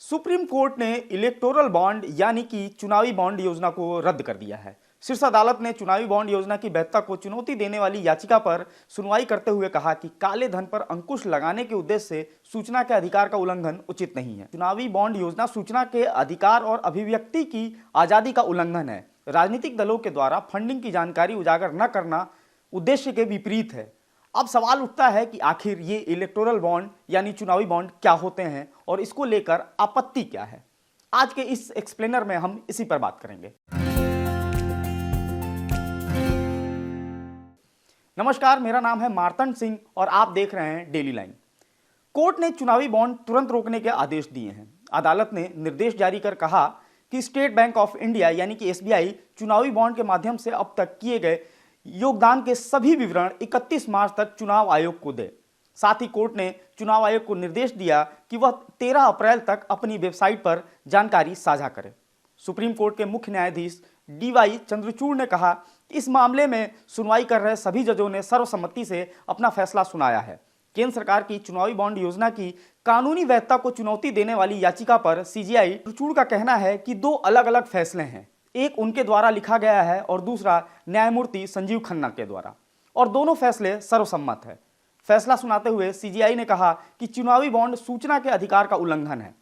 Supreme court ने electoral bond यानी कि चुनावी बॉन्ड योजना को रद्द कर दिया है। शीर्ष अदालत ने चुनावी बॉन्ड योजना की वैधता को चुनौती देने वाली याचिका पर सुनवाई करते हुए कहा कि काले धन पर अंकुश लगाने के उद्देश्य से सूचना के अधिकार का उल्लंघन उचित नहीं है। चुनावी बॉन्ड योजना सूचना के अधिकार और अभिव्यक्ति की आजादी का उल्लंघन है। राजनीतिक दलों के द्वारा फंडिंग की जानकारी उजागर न करना उद्देश्य के विपरीत है। अब सवाल उठता है कि आखिर ये इलेक्टोरल बॉन्ड यानी चुनावी बॉन्ड क्या होते हैं और इसको लेकर आपत्ति क्या है। आज के इस एक्सप्लेनर में हम इसी पर बात करेंगे। नमस्कार, मेरा नाम है मार्तंड सिंह और आप देख रहे हैं डेली लाइन। कोर्ट ने चुनावी बॉन्ड तुरंत रोकने के आदेश दिए हैं। अदालत ने निर्देश जारी कर कहा कि स्टेट बैंक ऑफ इंडिया यानी कि एसबीआई चुनावी बॉन्ड के माध्यम से अब तक किए गए योगदान के सभी विवरण 31 मार्च तक चुनाव आयोग को दे। साथ ही कोर्ट ने चुनाव आयोग को निर्देश दिया कि वह 13 अप्रैल तक अपनी वेबसाइट पर जानकारी साझा करे। सुप्रीम कोर्ट के मुख्य न्यायाधीश डीवाई चंद्रचूड़ ने कहा कि इस मामले में सुनवाई कर रहे सभी जजों ने सर्वसम्मति से अपना फैसला सुनाया है। केंद्र सरकार की चुनावी बॉन्ड योजना की कानूनी वैधता को चुनौती देने वाली याचिका पर सीजेआई चंद्रचूड़ का कहना है कि दो अलग अलग फैसले हैं। एक उनके द्वारा लिखा गया है और दूसरा न्यायमूर्ति संजीव खन्ना के द्वारा, और दोनों फैसले सर्वसम्मत है। फैसला सुनाते हुए सीजेआई ने कहा कि चुनावी बॉन्ड सूचना के अधिकार का उल्लंघन है।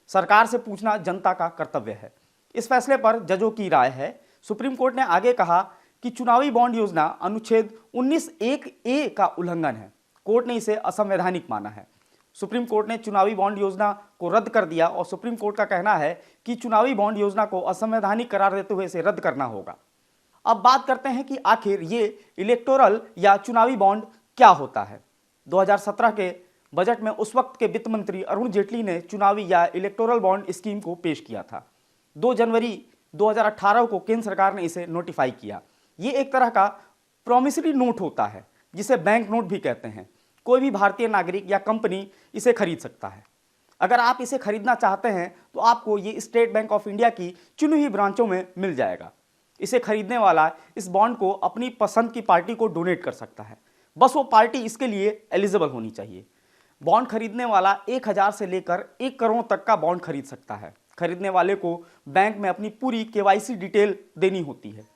सरकार से पूछना जनता का कर्तव्य है। इस फैसले पर जजों की राय है। सुप्रीम कोर्ट ने आगे कहा कि चुनावी बॉन्ड योजना अनुच्छेद 19(1)(a) का उल्लंघन है। कोर्ट ने इसे असंवैधानिक माना है। सुप्रीम कोर्ट ने चुनावी बॉन्ड योजना को रद्द कर दिया और सुप्रीम कोर्ट का कहना है कि चुनावी बॉन्ड योजना को असंवैधानिक करार देते हुए इसे रद्द करना होगा। अब बात करते हैं कि आखिर ये इलेक्टोरल या चुनावी बॉन्ड क्या होता है। 2017 के बजट में उस वक्त के वित्त मंत्री अरुण जेटली ने चुनावी या इलेक्टोरल बॉन्ड स्कीम को पेश किया था। 2 जनवरी 2018 को केंद्र सरकार ने इसे नोटिफाई किया। ये एक तरह का प्रॉमिसरी नोट होता है जिसे बैंक नोट भी कहते हैं। कोई भी भारतीय नागरिक या कंपनी इसे खरीद सकता है। अगर आप इसे खरीदना चाहते हैं तो आपको ये स्टेट बैंक ऑफ इंडिया की चुनी हुई ब्रांचों में मिल जाएगा। इसे खरीदने वाला इस बॉन्ड को अपनी पसंद की पार्टी को डोनेट कर सकता है। बस वो पार्टी इसके लिए एलिजिबल होनी चाहिए। बॉन्ड खरीदने वाला 1000 से लेकर 1 करोड़ तक का बॉन्ड खरीद सकता है। खरीदने वाले को बैंक में अपनी पूरी केवाईसी डिटेल देनी होती है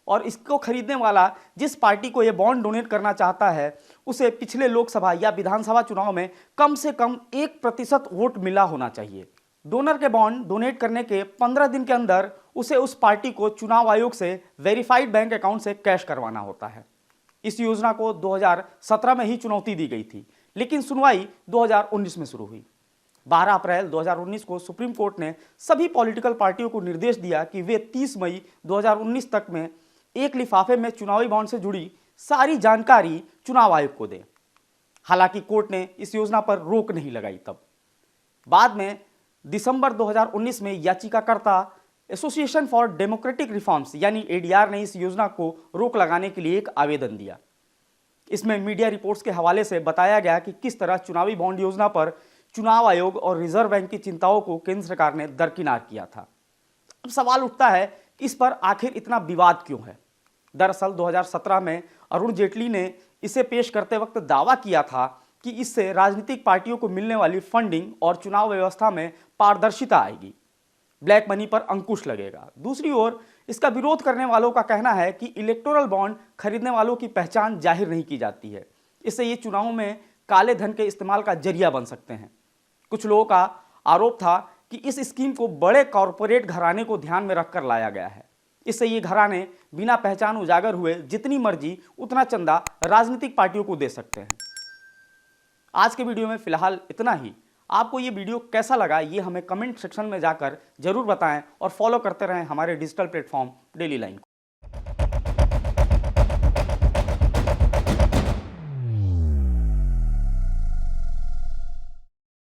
और इसको खरीदने वाला जिस पार्टी को यह बॉन्ड डोनेट करना चाहता है उसे पिछले लोकसभा या विधानसभा चुनाव में कम से कम 1% वोट मिला होना चाहिए। डोनर के बॉन्ड डोनेट करने के 15 दिन के अंदर उसे उस पार्टी को चुनाव आयोग से वेरीफाइड बैंक अकाउंट से कैश करवाना होता है। इस योजना को 2017 में ही चुनौती दी गई थी, लेकिन सुनवाई 2019 में शुरू हुई। 12 अप्रैल 2019 को सुप्रीम कोर्ट ने सभी पॉलिटिकल पार्टियों को निर्देश दिया कि वे 30 मई 2019 तक में एक लिफाफे में चुनावी बॉन्ड से जुड़ी सारी जानकारी चुनाव आयोग को दें। हालांकि कोर्ट ने इस योजना पर रोक नहीं लगाई। तब बाद में दिसंबर 2019 में याचिकाकर्ता एसोसिएशन फॉर डेमोक्रेटिक रिफॉर्म्स यानी एडीआर ने इस योजना को रोक लगाने के लिए एक आवेदन दिया। इसमें मीडिया रिपोर्ट्स के हवाले से बताया गया कि किस तरह चुनावी बॉन्ड योजना पर चुनाव आयोग और रिजर्व बैंक की चिंताओं को केंद्र सरकार ने दरकिनार किया था। अब सवाल उठता है कि इस पर आखिर इतना विवाद क्यों है। दरअसल 2017 में अरुण जेटली ने इसे पेश करते वक्त दावा किया था कि इससे राजनीतिक पार्टियों को मिलने वाली फंडिंग और चुनाव व्यवस्था में पारदर्शिता आएगी, ब्लैक मनी पर अंकुश लगेगा। दूसरी ओर इसका विरोध करने वालों का कहना है कि इलेक्टोरल बॉन्ड खरीदने वालों की पहचान जाहिर नहीं की जाती है। इससे ये चुनाव में काले धन के इस्तेमाल का जरिया बन सकते हैं। कुछ लोगों का आरोप था कि इस स्कीम को बड़े कॉरपोरेट घराने को ध्यान में रखकर लाया गया है। इससे ये घराने बिना पहचान उजागर हुए जितनी मर्जी उतना चंदा राजनीतिक पार्टियों को दे सकते हैं। आज के वीडियो में फिलहाल इतना ही। आपको ये वीडियो कैसा लगा ये हमें कमेंट सेक्शन में जाकर जरूर बताएं और फॉलो करते रहें हमारे डिजिटल प्लेटफॉर्म डेली लाइन को।